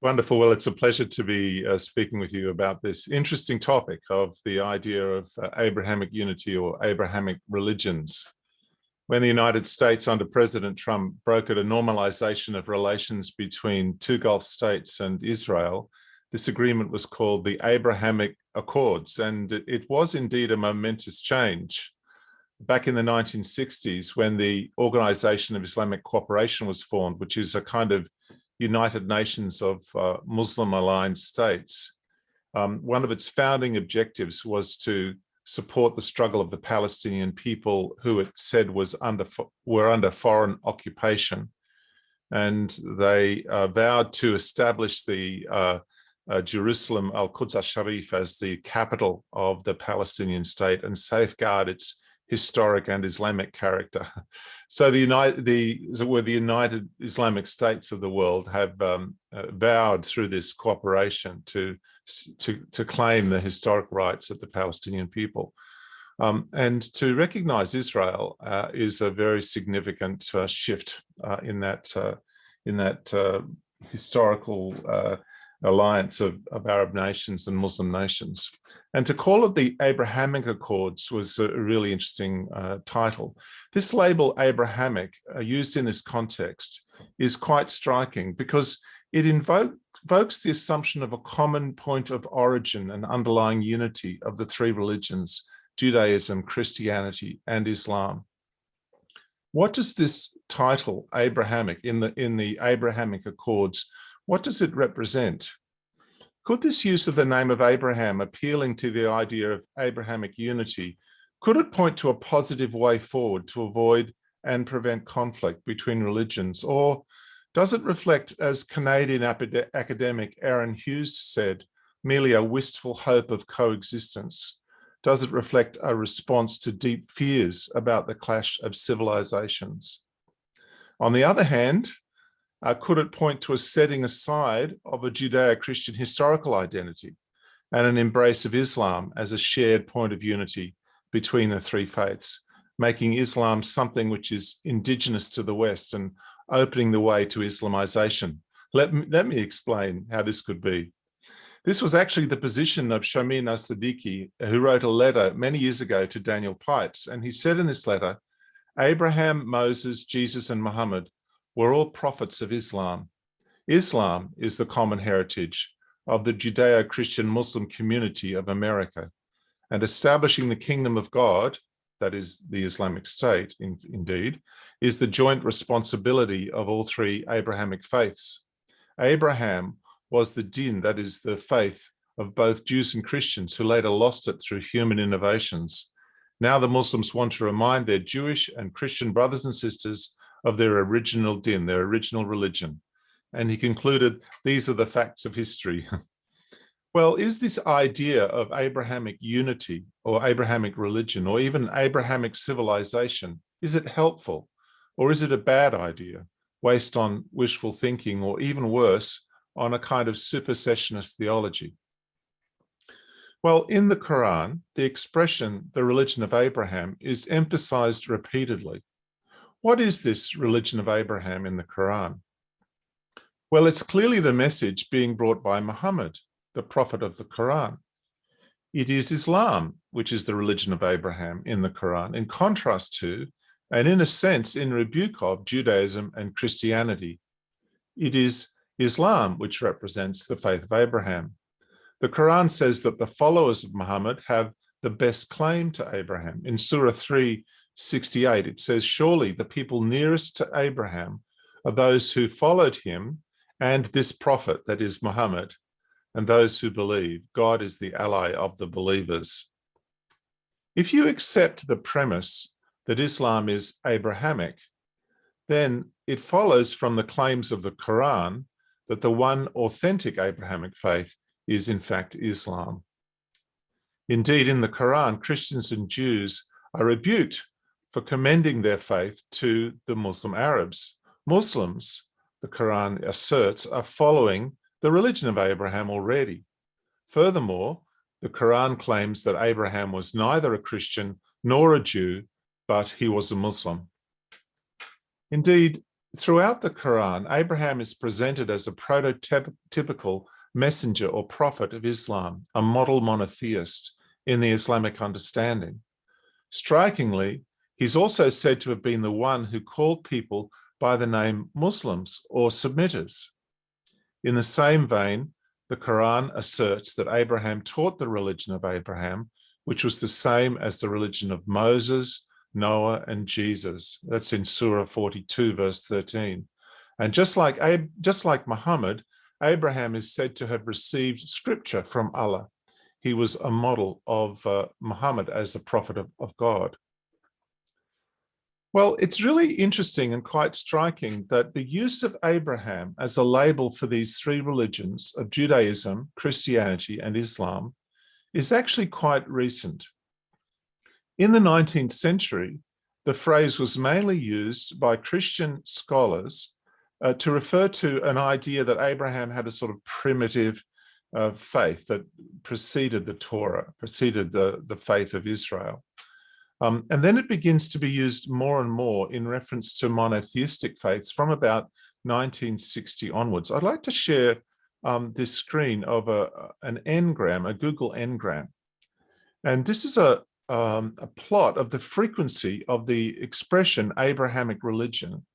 Wonderful. Well, it's a pleasure to be speaking with you about this interesting topic of the idea of Abrahamic unity or Abrahamic religions. When the United States under President Trump brokered a normalization of relations between two Gulf states and Israel, this agreement was called the Abrahamic Accords, and it was indeed a momentous change. Back in the 1960s, when the Organization of Islamic Cooperation was formed, which is a kind of United Nations of Muslim-aligned states, one of its founding objectives was to support the struggle of the Palestinian people who it said were under foreign occupation. And they vowed to establish the Jerusalem al-Quds al-Sharif as the capital of the Palestinian state and safeguard its historic and Islamic character. So the United Islamic States of the world have vowed through this cooperation to claim the historic rights of the Palestinian people. And to recognize Israel is a very significant shift in that historical alliance of Arab nations and Muslim nations. And to call it the Abrahamic Accords was a really interesting title. This label Abrahamic, used in this context, is quite striking because it invokes the assumption of a common point of origin and underlying unity of the three religions, Judaism, Christianity, and Islam. What does this title, Abrahamic, in the Abrahamic Accords, what does it represent? Could this use of the name of Abraham, appealing to the idea of Abrahamic unity, could it point to a positive way forward to avoid and prevent conflict between religions? Or does it reflect, as Canadian academic Aaron Hughes said, merely a wistful hope of coexistence? Does it reflect a response to deep fears about the clash of civilizations? On the other hand, could it point to a setting aside of a Judeo-Christian historical identity and an embrace of Islam as a shared point of unity between the three faiths, making Islam something which is indigenous to the West and opening the way to Islamization? Let me explain how this could be. This was actually the position of Shamin al-Siddiqui, who wrote a letter many years ago to Daniel Pipes. And he said in this letter, Abraham, Moses, Jesus, and Muhammad were all prophets of Islam. Islam is the common heritage of the Judeo-Christian Muslim community of America, and establishing the kingdom of God, that is the Islamic State, indeed, is the joint responsibility of all three Abrahamic faiths. Abraham was the din, that is the faith of both Jews and Christians who later lost it through human innovations. Now the Muslims want to remind their Jewish and Christian brothers and sisters of their original din, their original religion. And he concluded, these are the facts of history. Well, is this idea of Abrahamic unity or Abrahamic religion or even Abrahamic civilization, is it helpful or is it a bad idea based on wishful thinking or even worse, on a kind of supersessionist theology? Well, in the Quran, the expression, the religion of Abraham, is emphasized repeatedly. What is this religion of Abraham in the Quran? Well, it's clearly the message being brought by Muhammad, the prophet of the Quran. It is Islam, which is the religion of Abraham in the Quran, in contrast to, and in a sense, in rebuke of Judaism and Christianity. It is Islam which represents the faith of Abraham. The Quran says that the followers of Muhammad have the best claim to Abraham. In Surah 3:68, it says, surely the people nearest to Abraham are those who followed him and this prophet, that is Muhammad, and those who believe. God is the ally of the believers. If you accept the premise that Islam is Abrahamic, then it follows from the claims of the Quran that the one authentic Abrahamic faith is in fact Islam. Indeed, in the Quran, Christians and Jews are rebuked for commending their faith to the Muslim Arabs. Muslims, the Quran asserts, are following the religion of Abraham already. Furthermore, the Quran claims that Abraham was neither a Christian nor a Jew, but he was a Muslim. Indeed, throughout the Quran, Abraham is presented as a prototypical messenger or prophet of Islam, a model monotheist in the Islamic understanding. Strikingly, he's also said to have been the one who called people by the name Muslims or submitters. In the same vein, the Quran asserts that Abraham taught the religion of Abraham, which was the same as the religion of Moses, Noah, and Jesus. That's in Surah 42, verse 13. And just like Muhammad, Abraham is said to have received scripture from Allah. He was a model of Muhammad as a prophet of God. Well, it's really interesting and quite striking that the use of Abraham as a label for these three religions of Judaism, Christianity, and Islam is actually quite recent. In the 19th century, the phrase was mainly used by Christian scholars to refer to an idea that Abraham had a sort of primitive faith that preceded the Torah, preceded the faith of Israel. And then it begins to be used more and more in reference to monotheistic faiths from about 1960 onwards. I'd like to share this screen of an engram, a Google engram. And this is a plot of the frequency of the expression Abrahamic religion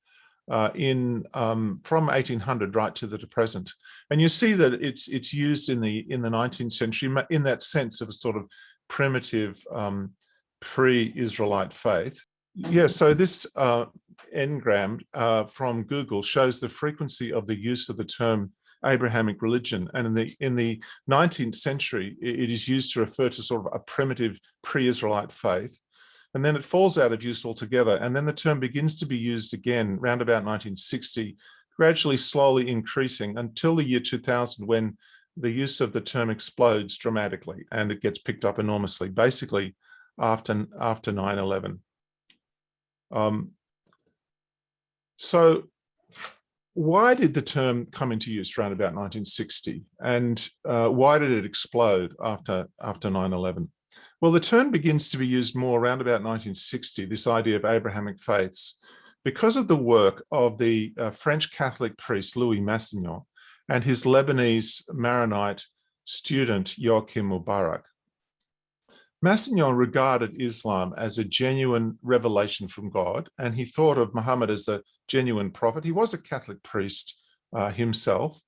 from 1800 right to the present. And you see that it's used in the 19th century in that sense of a sort of primitive pre-Israelite faith. Yeah, so this engram from Google shows the frequency of the use of the term Abrahamic religion. And in the 19th century, it is used to refer to sort of a primitive pre-Israelite faith. And then it falls out of use altogether. And then the term begins to be used again around about 1960, gradually, slowly increasing until the year 2000, when the use of the term explodes dramatically and it gets picked up enormously, basically after 9/11. So why did the term come into use around about 1960? And why did it explode after 9/11? Well, the term begins to be used more around about 1960, this idea of Abrahamic faiths, because of the work of the French Catholic priest Louis Massignon and his Lebanese Maronite student Joachim Mubarak. Massignon regarded Islam as a genuine revelation from God, and he thought of Muhammad as a genuine prophet. He was a Catholic priest himself.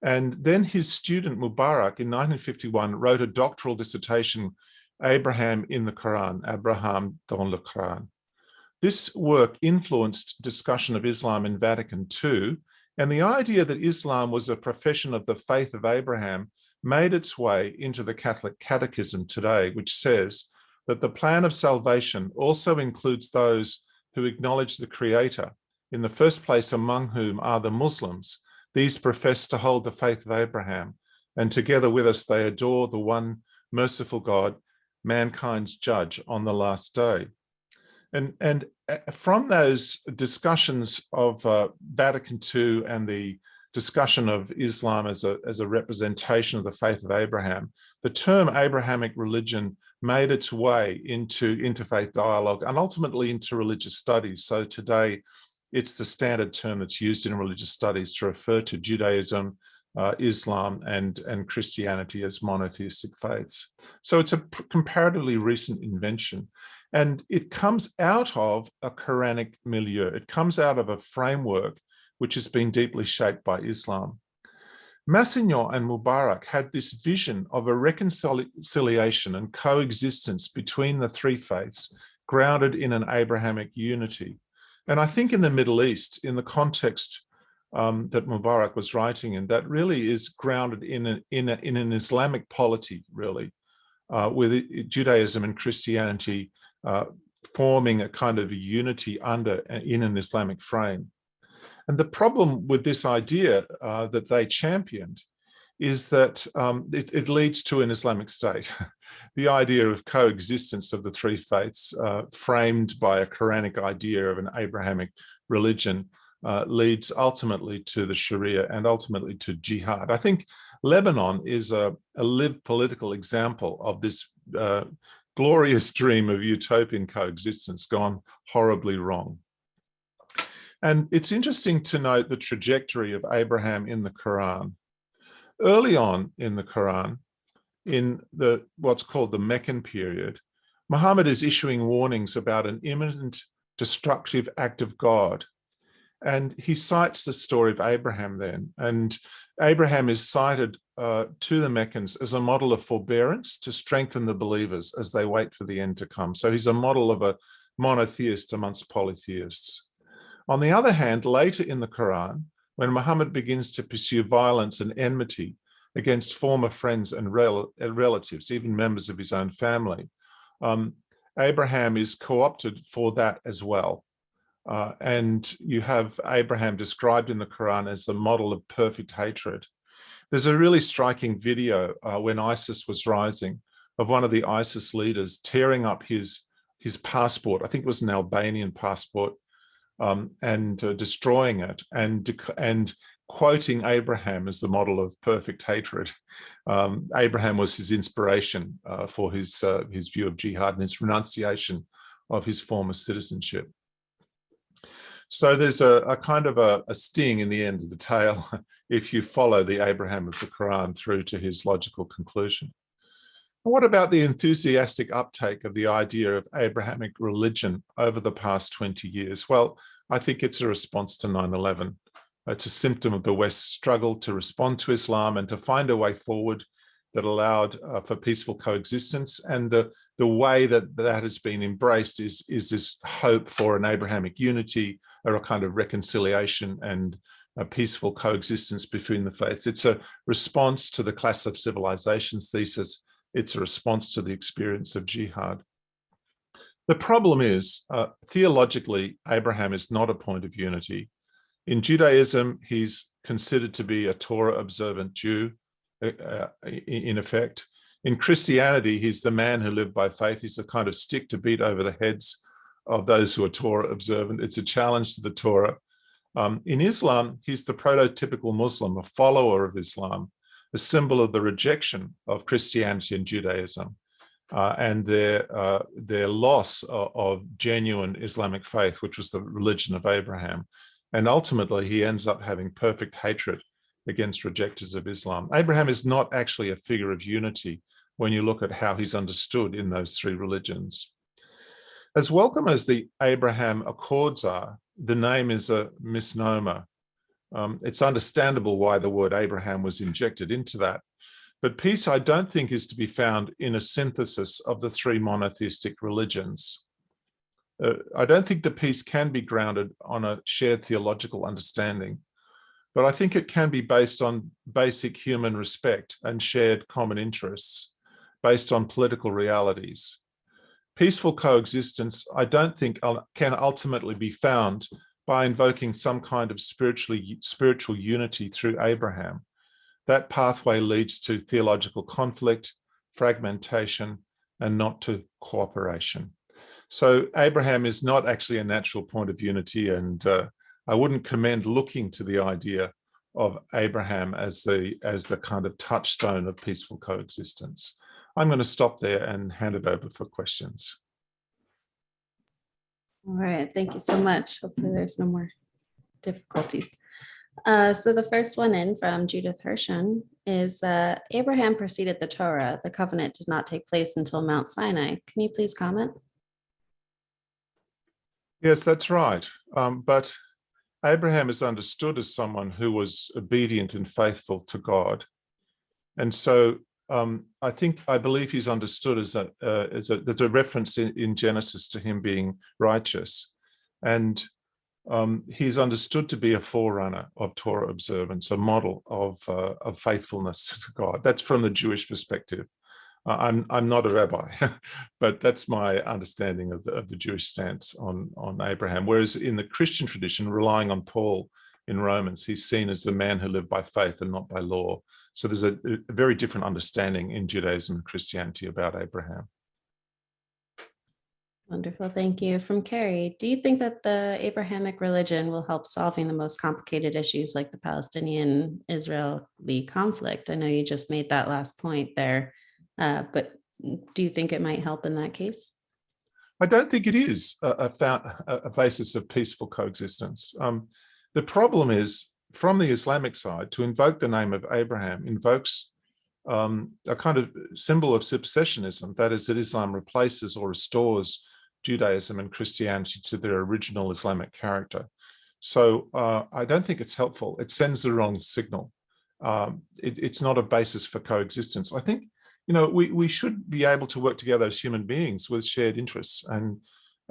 And then his student Mubarak in 1951 wrote a doctoral dissertation, Abraham in the Quran, Abraham dans le Quran. This work influenced discussion of Islam in Vatican II, and the idea that Islam was a profession of the faith of Abraham made its way into the Catholic Catechism today, which says that the plan of salvation also includes those who acknowledge the Creator, in the first place among whom are the Muslims. These profess to hold the faith of Abraham, and together with us they adore the one merciful God, mankind's judge on the last day. And from those discussions of Vatican II and the discussion of Islam as a representation of the faith of Abraham, the term Abrahamic religion made its way into interfaith dialogue and ultimately into religious studies. So today, it's the standard term that's used in religious studies to refer to Judaism, Islam, and Christianity as monotheistic faiths. So it's a comparatively recent invention. And it comes out of a Quranic milieu. It comes out of a framework which has been deeply shaped by Islam. Massignon and Mubarak had this vision of a reconciliation and coexistence between the three faiths, grounded in an Abrahamic unity. And I think in the Middle East, in the context that Mubarak was writing in, that really is grounded in an Islamic polity, really, with Judaism and Christianity forming a kind of unity in an Islamic frame. And the problem with this idea that they championed is that it leads to an Islamic State. The idea of coexistence of the three faiths, framed by a Quranic idea of an Abrahamic religion, leads ultimately to the Sharia and ultimately to jihad. I think Lebanon is a lived political example of this glorious dream of utopian coexistence gone horribly wrong. And it's interesting to note the trajectory of Abraham in the Quran. Early on in the Quran, in what's called the Meccan period, Muhammad is issuing warnings about an imminent destructive act of God. And he cites the story of Abraham then. And Abraham is cited to the Meccans as a model of forbearance to strengthen the believers as they wait for the end to come. So he's a model of a monotheist amongst polytheists. On the other hand, later in the Quran, when Muhammad begins to pursue violence and enmity against former friends and relatives, even members of his own family, Abraham is co-opted for that as well. And you have Abraham described in the Quran as the model of perfect hatred. There's a really striking video when ISIS was rising of one of the ISIS leaders tearing up his passport. I think it was an Albanian passport, and destroying it and quoting Abraham as the model of perfect hatred. Abraham was his inspiration for his view of jihad and his renunciation of his former citizenship. So there's a kind of a sting in the end of the tale if you follow the Abraham of the Quran through to his logical conclusion. What about the enthusiastic uptake of the idea of Abrahamic religion over the past 20 years? Well, I think it's a response to 9/11. It's a symptom of the West's struggle to respond to Islam and to find a way forward that allowed for peaceful coexistence. And the way that has been embraced is this hope for an Abrahamic unity or a kind of reconciliation and a peaceful coexistence between the faiths. It's a response to the clash of civilizations thesis. It's a response to the experience of jihad. The problem is, theologically, Abraham is not a point of unity. In Judaism, he's considered to be a Torah-observant Jew, in effect. In Christianity, he's the man who lived by faith. He's the kind of stick to beat over the heads of those who are Torah-observant. It's a challenge to the Torah. In Islam, he's the prototypical Muslim, a follower of Islam, a symbol of the rejection of Christianity and Judaism, and their loss of genuine Islamic faith, which was the religion of Abraham. And ultimately, he ends up having perfect hatred against rejectors of Islam. Abraham is not actually a figure of unity when you look at how he's understood in those three religions. As welcome as the Abraham Accords are, the name is a misnomer. It's understandable why the word Abraham was injected into that. But peace, I don't think, is to be found in a synthesis of the three monotheistic religions. I don't think the peace can be grounded on a shared theological understanding, but I think it can be based on basic human respect and shared common interests, based on political realities. Peaceful coexistence, I don't think, can ultimately be found by invoking some kind of spiritual unity through Abraham. That pathway leads to theological conflict, fragmentation, and not to cooperation. So Abraham is not actually a natural point of unity, and I wouldn't commend looking to the idea of Abraham as the kind of touchstone of peaceful coexistence. I'm going to stop there and hand it over for questions. All right, thank you so much. Hopefully there's no more difficulties. So the first one in from Judith Hershen is Abraham preceded the Torah. The covenant did not take place until Mount Sinai. Can you please comment? Yes, that's right. But Abraham is understood as someone who was obedient and faithful to God. And so I believe he's understood as there's a reference in Genesis to him being righteous. And he's understood to be a forerunner of Torah observance, a model of faithfulness to God. That's from the Jewish perspective. I'm not a rabbi, but that's my understanding of the Jewish stance on Abraham. Whereas in the Christian tradition, relying on Paul in Romans, he's seen as the man who lived by faith and not by law. So there's a very different understanding in Judaism and Christianity about Abraham. Wonderful, thank you. From Carrie, do you think that the Abrahamic religion will help solving the most complicated issues like the Palestinian-Israeli conflict? I know you just made that last point there, but do you think it might help in that case? I don't think it is a basis of peaceful coexistence. The problem is, from the Islamic side, to invoke the name of Abraham invokes a kind of symbol of supersessionism, that is, that Islam replaces or restores Judaism and Christianity to their original Islamic character. So I don't think it's helpful. It sends the wrong signal. It's not a basis for coexistence. I think, you know, we should be able to work together as human beings with shared interests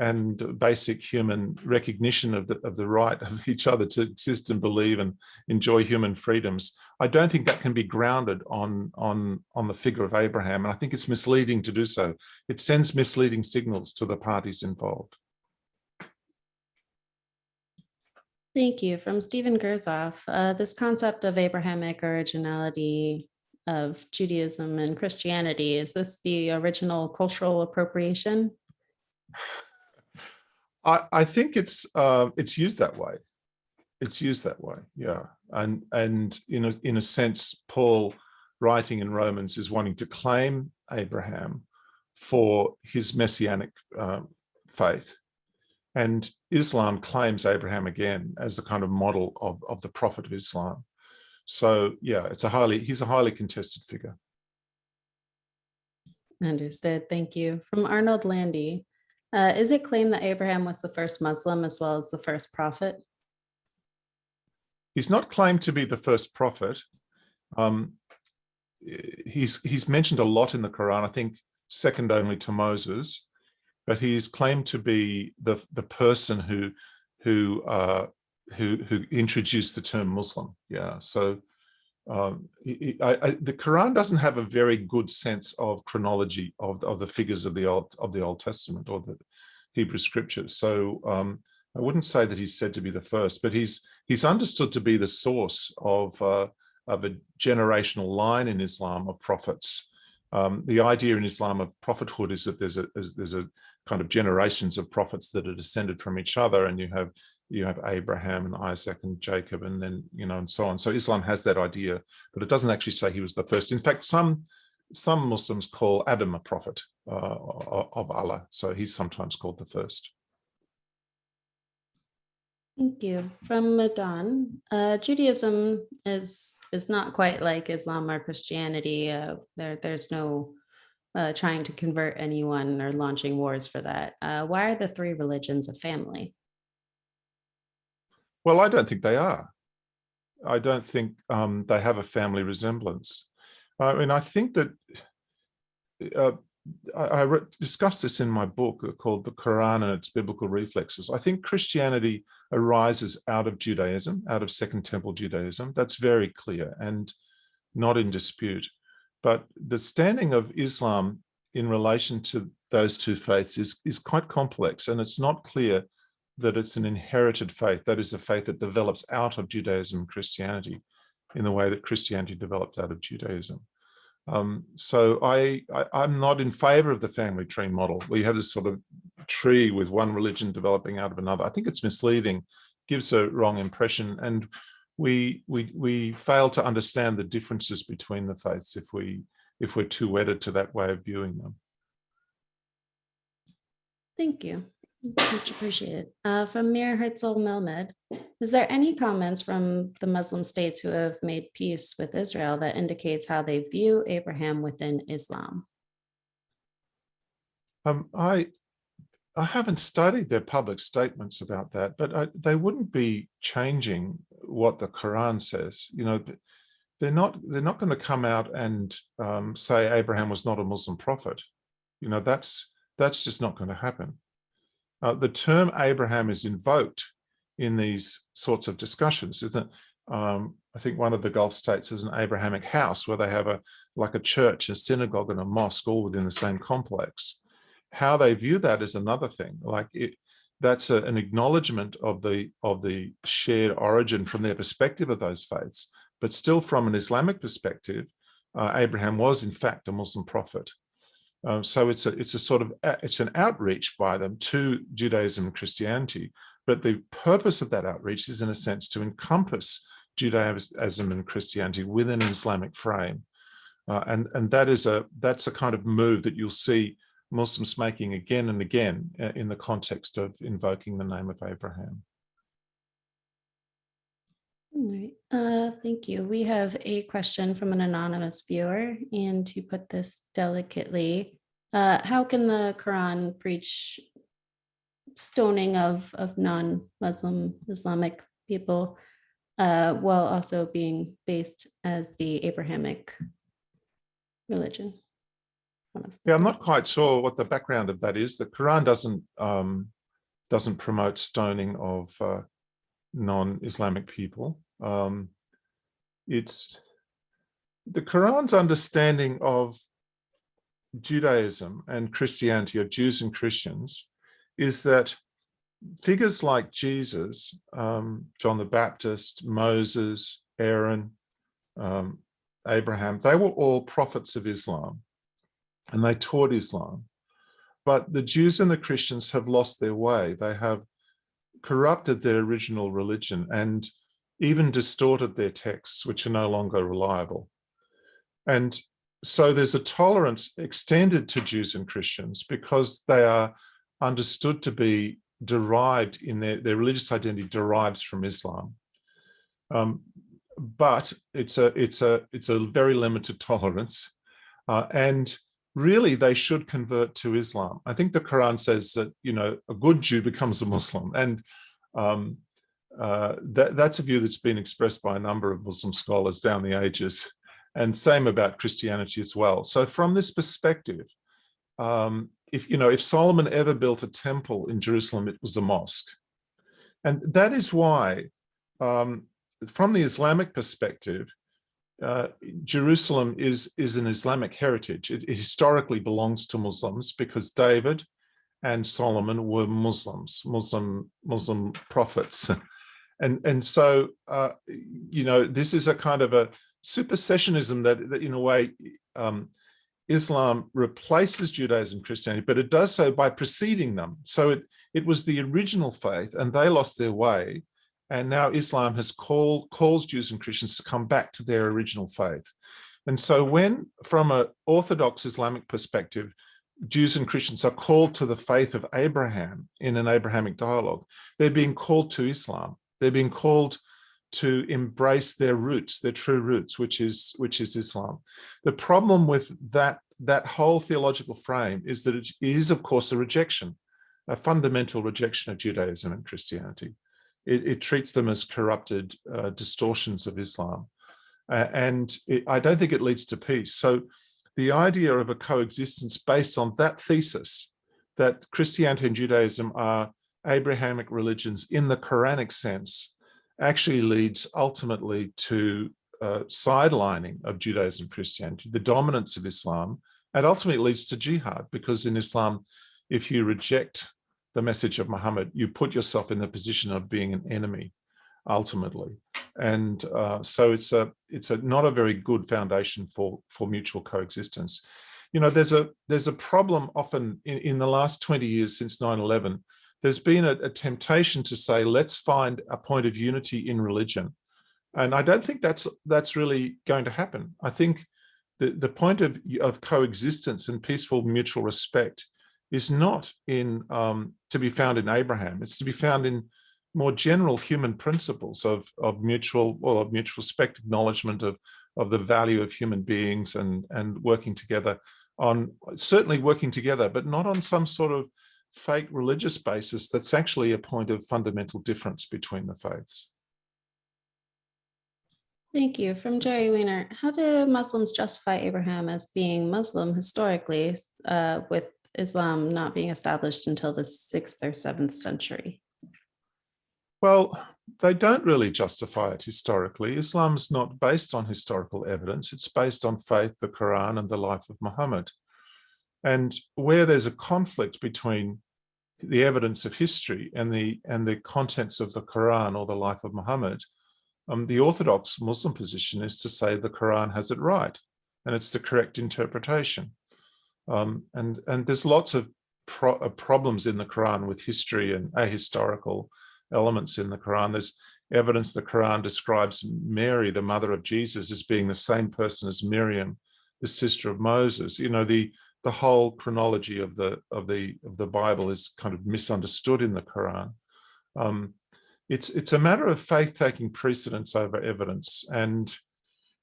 and basic human recognition of the right of each other to exist and believe and enjoy human freedoms. I don't think that can be grounded on the figure of Abraham, and I think it's misleading to do so. It sends misleading signals to the parties involved. Thank you. From Stephen Gerzoff, this concept of Abrahamic originality of Judaism and Christianity, is this the original cultural appropriation? I think it's used that way. It's used that way, yeah. And you know, in a sense, Paul, writing in Romans, is wanting to claim Abraham for his messianic faith. And Islam claims Abraham again as a kind of model of the prophet of Islam. So yeah, he's a highly contested figure. Understood. Thank you. From Arnold Landy, is it claimed that Abraham was the first Muslim as well as the first prophet? He's not claimed to be the first prophet. He's mentioned a lot in the Quran, I think second only to Moses, but he's claimed to be the person who introduced the term Muslim. Yeah, so the Quran doesn't have a very good sense of chronology of the figures of the Old Testament or the Hebrew Scriptures. So I wouldn't say that he's said to be the first, but he's understood to be the source of a generational line in Islam of prophets. The idea in Islam of prophethood is that there's a kind of generations of prophets that are descended from each other, and you have Abraham and Isaac and Jacob, and then, you know, and so on. So Islam has that idea, but it doesn't actually say he was the first. In fact, some Muslims call Adam a prophet of Allah, so he's sometimes called the first. Thank you. From Madan, Judaism is not quite like Islam or Christianity. There's no trying to convert anyone or launching wars for that. Why are the three religions a family? Well, I don't think they are. I don't think they have a family resemblance. I mean, I think that I discussed this in my book called The Qur'an and Its Biblical Reflexes. I think Christianity arises out of Judaism, out of Second Temple Judaism. That's very clear and not in dispute. But the standing of Islam in relation to those two faiths is quite complex, and it's not clear that it's an inherited faith. That is a faith that develops out of Judaism and Christianity in the way that Christianity developed out of Judaism. So I'm not in favor of the family tree model. We have this sort of tree with one religion developing out of another. I think it's misleading, gives a wrong impression, and we fail to understand the differences between the faiths if we're too wedded to that way of viewing them. Thank you. Much appreciated. From Mir Herzl Melmed, is there any comments from the Muslim states who have made peace with Israel that indicates how they view Abraham within Islam? I haven't studied their public statements about that, but they wouldn't be changing what the Quran says. You know, they're not going to come out and say Abraham was not a Muslim prophet. You know, that's just not going to happen. The term Abraham is invoked in these sorts of discussions, isn't it? I think one of the Gulf states is an Abrahamic house where they have a church, a synagogue, and a mosque all within the same complex. How they view that is another thing. That's an acknowledgement of the shared origin from their perspective of those faiths, but still from an Islamic perspective, Abraham was in fact a Muslim prophet. So it's an outreach by them to Judaism and Christianity, but the purpose of that outreach is, in a sense, to encompass Judaism and Christianity within an Islamic frame, and that's a kind of move that you'll see Muslims making again and again in the context of invoking the name of Abraham. All right. Thank you. We have a question from an anonymous viewer, and to put this delicately, how can the Quran preach stoning of non-Muslim Islamic people while also being based as the Abrahamic religion? Yeah, I'm not quite sure what the background of that is. The Quran doesn't promote stoning of non-Islamic people. It's the Quran's understanding of Judaism and Christianity, or Jews and Christians, is that figures like Jesus, John the Baptist, Moses, Aaron, Abraham, they were all prophets of Islam, and they taught Islam. But the Jews and the Christians have lost their way. They have corrupted their original religion and even distorted their texts, which are no longer reliable. And so there's a tolerance extended to Jews and Christians because they are understood to be derived in their religious identity derives from Islam. But it's a very limited tolerance. And really, they should convert to Islam. I think the Quran says that, a good Jew becomes a Muslim. And that's a view that's been expressed by a number of Muslim scholars down the ages, and same about Christianity as well. So from this perspective, if Solomon ever built a temple in Jerusalem, it was a mosque. And that is why, from the Islamic perspective, Jerusalem is an Islamic heritage. It historically belongs to Muslims because David and Solomon were Muslim prophets. And so, this is a kind of a supersessionism that in a way, Islam replaces Judaism and Christianity, but it does so by preceding them. So it was the original faith, and they lost their way. And now Islam has calls Jews and Christians to come back to their original faith. And so when, from an Orthodox Islamic perspective, Jews and Christians are called to the faith of Abraham in an Abrahamic dialogue, they're being called to Islam. They're being called to embrace their roots, their true roots, which is Islam. The problem with that whole theological frame is that it is, of course, a fundamental rejection of Judaism and Christianity. It treats them as corrupted distortions of Islam. I don't think it leads to peace. So the idea of a coexistence based on that thesis, that Christianity and Judaism are Abrahamic religions in the Quranic sense, actually leads ultimately to sidelining of Judaism and Christianity, the dominance of Islam, and ultimately leads to jihad, because in Islam, if you reject the message of Muhammad, you put yourself in the position of being an enemy, ultimately. And so it's not a very good foundation for mutual coexistence. There's a problem often in the last 20 years since 9/11. There's been a temptation to say, let's find a point of unity in religion. And I don't think that's really going to happen. I think the point of coexistence and peaceful mutual respect is not to be found in Abraham. It's to be found in more general human principles of mutual respect, acknowledgement of the value of human beings, and working together certainly working together, but not on some sort of fake religious basis that's actually a point of fundamental difference between the faiths. Thank you. From Jerry Weiner, how do Muslims justify Abraham as being Muslim historically, with Islam not being established until the 6th or 7th century? Well, they don't really justify it historically. Islam's not based on historical evidence. It's based on faith, the Quran, and the life of Muhammad. And where there's a conflict between the evidence of history and the contents of the Quran or the life of Muhammad, the Orthodox Muslim position is to say the Quran has it right, and it's the correct interpretation. And there's lots of problems in the Quran with history and ahistorical elements in the Quran. There's evidence the Quran describes Mary, the mother of Jesus, as being the same person as Miriam, the sister of Moses. The the whole chronology of the Bible is kind of misunderstood in the Quran. It's a matter of faith taking precedence over evidence. And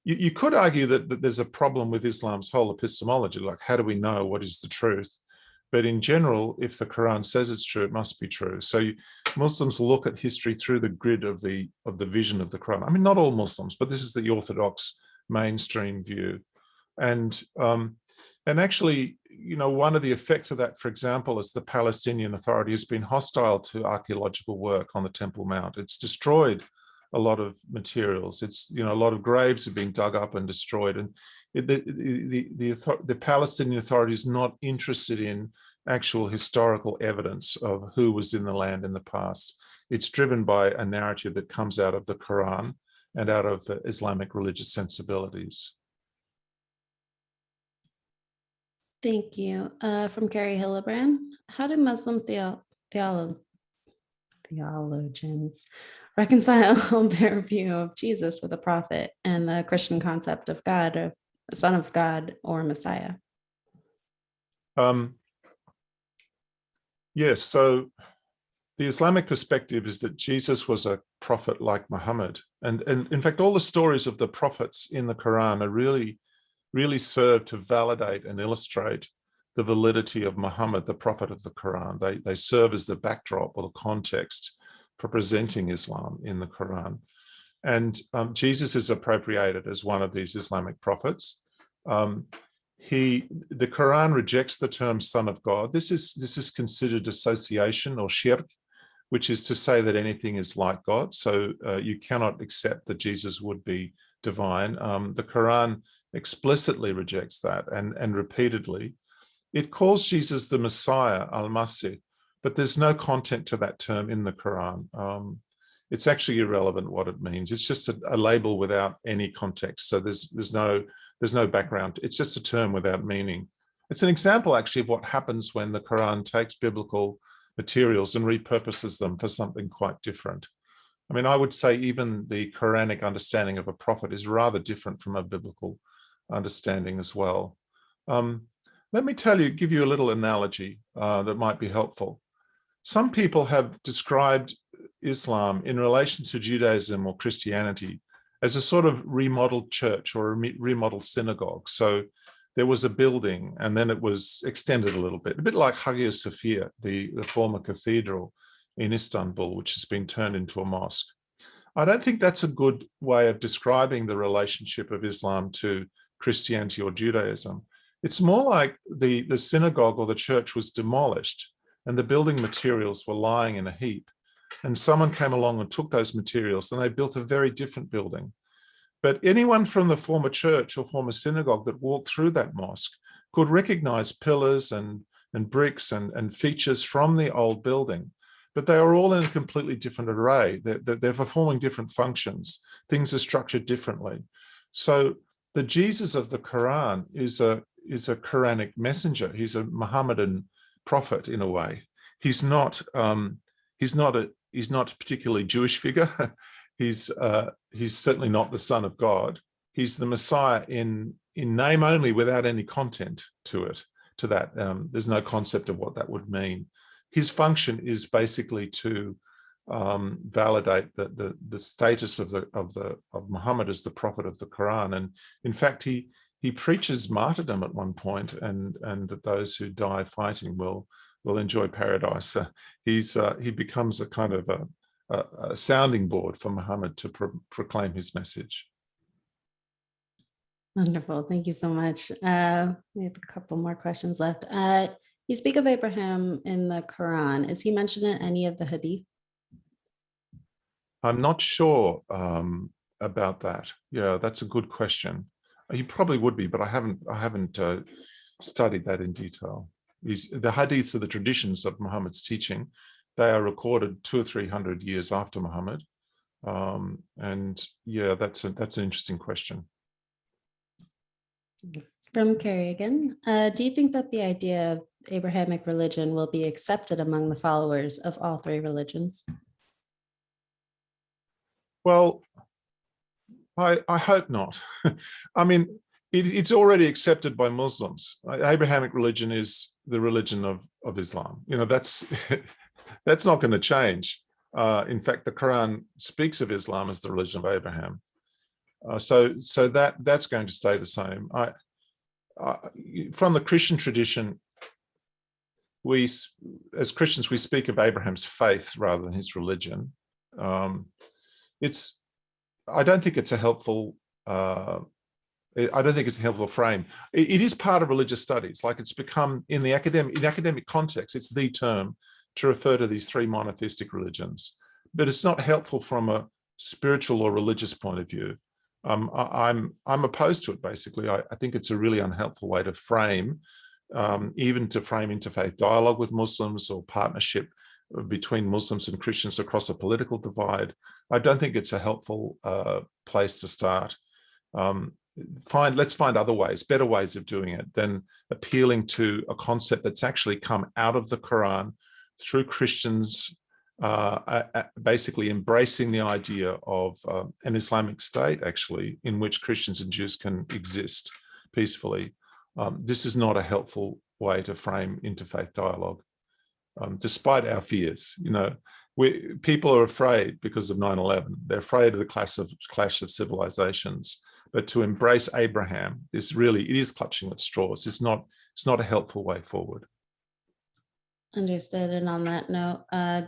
you could argue that there's a problem with Islam's whole epistemology, like how do we know what is the truth? But in general, if the Quran says it's true, it must be true. So Muslims look at history through the grid of the vision of the Quran. I mean, not all Muslims, but this is the orthodox mainstream view. And actually, one of the effects of that, for example, is the Palestinian Authority has been hostile to archaeological work on the Temple Mount. It's destroyed a lot of materials. It's, a lot of graves have been dug up and destroyed. And the Palestinian Authority is not interested in actual historical evidence of who was in the land in the past. It's driven by a narrative that comes out of the Quran and out of Islamic religious sensibilities. Thank you. From Carrie Hillebrand, how do Muslim theologians reconcile their view of Jesus with a prophet and the Christian concept of God, of Son of God or Messiah? Yes, so the Islamic perspective is that Jesus was a prophet like Muhammad. And in fact, all the stories of the prophets in the Quran are really serve to validate and illustrate the validity of Muhammad, the prophet of the Quran. They serve as the backdrop or the context for presenting Islam in the Quran. And Jesus is appropriated as one of these Islamic prophets. The Quran rejects the term son of God. This is considered association or shirk, which is to say that anything is like God. So you cannot accept that Jesus would be divine. The Quran explicitly rejects that and repeatedly. It calls Jesus the Messiah, al-Masih, but there's no content to that term in the Quran. It's actually irrelevant what it means. It's just a label without any context. So there's no background. It's just a term without meaning. It's an example actually of what happens when the Quran takes biblical materials and repurposes them for something quite different. I mean, I would say even the Quranic understanding of a prophet is rather different from a biblical understanding as well. Let me give you a little analogy that might be helpful. Some people have described Islam in relation to Judaism or Christianity as a sort of remodeled church or a remodeled synagogue. So there was a building and then it was extended a bit like Hagia Sophia, the former cathedral in Istanbul, which has been turned into a mosque. I don't think that's a good way of describing the relationship of Islam to Christianity or Judaism. It's more like the synagogue or the church was demolished and the building materials were lying in a heap. And someone came along and took those materials and they built a very different building. But anyone from the former church or former synagogue that walked through that mosque could recognize pillars and bricks and features from the old building. But they are all in a completely different array. They're performing different functions. Things are structured differently. So the Jesus of the Quran is a Quranic messenger. He's a Muhammadan prophet in a way. He's not a particularly Jewish figure. He's certainly not the Son of God. He's the Messiah in name only, without any content to that. There's no concept of what that would mean. His function is basically to validate the status of Muhammad as the prophet of the Quran. And in fact, he preaches martyrdom at one point, and that those who die fighting will enjoy paradise. He becomes a kind of a sounding board for Muhammad to proclaim his message. Wonderful. Thank you so much. We have a couple more questions left. You speak of Abraham in the Quran. Is he mentioned in any of the Hadith? I'm not sure about that. Yeah, that's a good question. He probably would be, but I haven't studied that in detail. The Hadiths are the traditions of Muhammad's teaching. They are recorded 200 or 300 years after Muhammad. And yeah, that's an interesting question. From Carrie again. Do you think that the idea of Abrahamic religion will be accepted among the followers of all three religions? Well, I hope not. I mean, It's already accepted by Muslims. Abrahamic religion is the religion of Islam. That's that's not going to change. In fact, the Quran speaks of Islam as the religion of Abraham. So that's going to stay the same. From the Christian tradition, we, as Christians, we speak of Abraham's faith rather than his religion. I don't think it's a helpful. I don't think it's a helpful frame. It is part of religious studies. Like, it's become in academic context, it's the term to refer to these three monotheistic religions. But it's not helpful from a spiritual or religious point of view. I'm opposed to it. Basically, I think it's a really unhelpful way to frame, even to frame interfaith dialogue with Muslims or partnership between Muslims and Christians across a political divide. I don't think it's a helpful place to start. Let's find other ways, better ways of doing it than appealing to a concept that's actually come out of the Quran through Christians, basically embracing the idea of an Islamic state, actually, in which Christians and Jews can exist peacefully. This is not a helpful way to frame interfaith dialogue, despite our fears. People are afraid because of 9/11. They're afraid of the clash of civilizations. But to embrace Abraham, it is clutching at straws. It's not a helpful way forward. Understood. And on that note,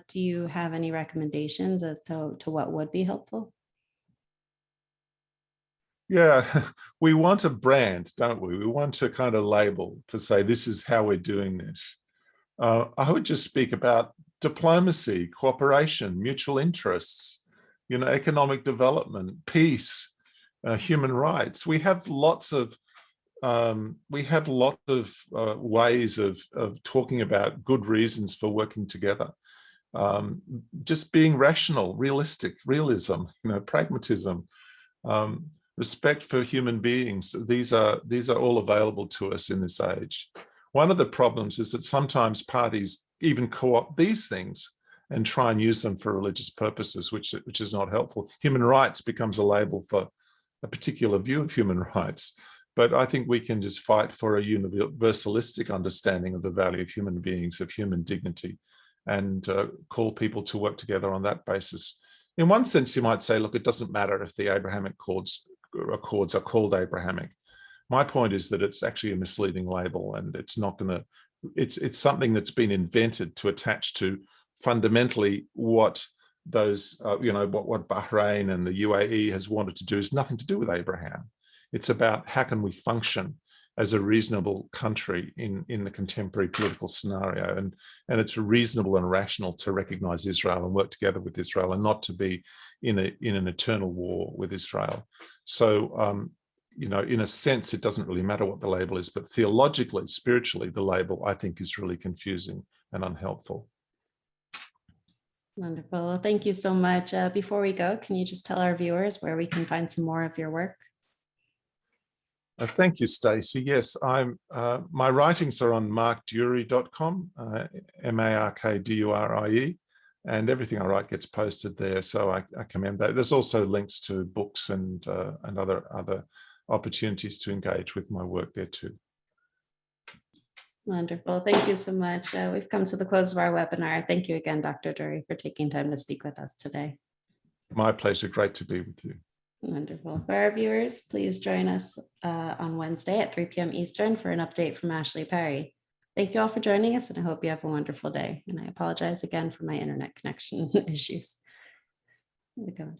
do you have any recommendations as to what would be helpful? Yeah, we want a brand, don't we? We want to kind of label to say, this is how we're doing this. I would just speak about diplomacy, cooperation, mutual interests, economic development, peace, human rights. We have lots of ways of talking about good reasons for working together. Just being rational, realistic, realism, pragmatism, respect for human beings. These are all available to us in this age. One of the problems is that sometimes parties even co-opt these things and try and use them for religious purposes, which is not helpful. Human rights becomes a label for a particular view of human rights. But I think we can just fight for a universalistic understanding of the value of human beings, of human dignity, and call people to work together on that basis. In one sense, you might say, look, it doesn't matter if the Abrahamic Accords are called Abrahamic. My point is that it's actually a misleading label, and it's not going to. It's something that's been invented to attach to fundamentally what those, what Bahrain and the UAE has wanted to do is nothing to do with Abraham. It's about how can we function as a reasonable country in the contemporary political scenario, and it's reasonable and rational to recognize Israel and work together with Israel, and not to be in an eternal war with Israel. So, in a sense, it doesn't really matter what the label is, but theologically, spiritually, the label, I think, is really confusing and unhelpful. Wonderful. Thank you so much. Before we go, can you just tell our viewers where we can find some more of your work? Thank you, Stacey. Yes, my writings are on markdurie.com, MARKDURIE, and everything I write gets posted there. So I commend that. There's also links to books and other opportunities to engage with my work there too. Wonderful. Thank you so much. We've come to the close of our webinar. Thank you again, Dr. Durie, for taking time to speak with us today. My pleasure. Great to be with you. Wonderful. For our viewers, please join us on Wednesday at 3 p.m. Eastern for an update from Ashley Perry. Thank you all for joining us, and I hope you have a wonderful day. And I apologize again for my internet connection issues. Bye.